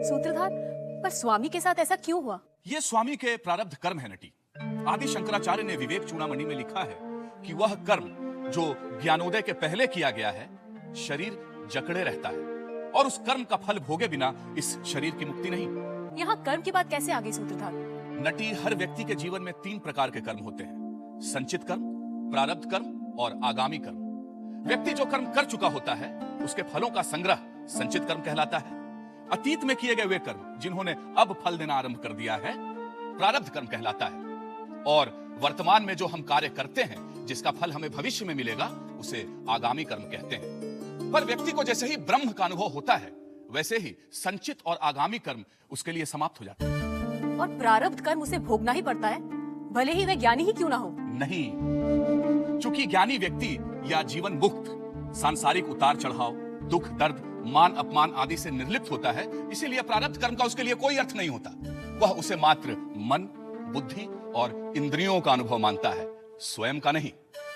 सूत्रधार, पर स्वामी के साथ ऐसा क्यों हुआ? ये स्वामी के प्रारब्ध कर्म है नटी। आदि शंकराचार्य ने विवेक चूड़ामणि में लिखा है कि वह कर्म जो ज्ञानोदय के पहले किया गया है, शरीर जकड़े रहता है और उस कर्म का फल भोगे बिना इस शरीर की मुक्ति नहीं। यहाँ कर्म की बात कैसे आ गई सूत्रधार? नटी, हर व्यक्ति के जीवन में 3 प्रकार के कर्म होते हैं: संचित कर्म, प्रारब्ध कर्म और आगामी कर्म। व्यक्ति जो कर्म कर चुका होता है उसके फलों का संग्रह संचित कर्म कहलाता है। अतीत में किए गए वे कर्म जिन्होंने अब फल देना आरंभ कर दिया है, प्रारब्ध कर्म कहलाता है। और वर्तमान में जो हम कार्य करते हैं जिसका फल हमें भविष्य में मिलेगा, उसे आगामी कर्म कहते हैं। पर व्यक्ति को जैसे ही ब्रह्म का अनुभव होता है वैसे ही संचित और आगामी कर्म उसके लिए समाप्त हो जाते हैं। और प्रारब्ध कर्म उसे भोगना ही पड़ता है, भले ही वह ज्ञानी ही क्यों ना हो। नहीं, चूंकि ज्ञानी व्यक्ति या जीवन मुक्त सांसारिक उतार चढ़ाव, दुख दर्द, मान अपमान आदि से निर्लिप्त होता है, इसीलिए प्रारब्ध कर्म का उसके लिए कोई अर्थ नहीं होता। वह उसे मात्र मन, बुद्धि और इंद्रियों का अनुभव मानता है, स्वयं का नहीं।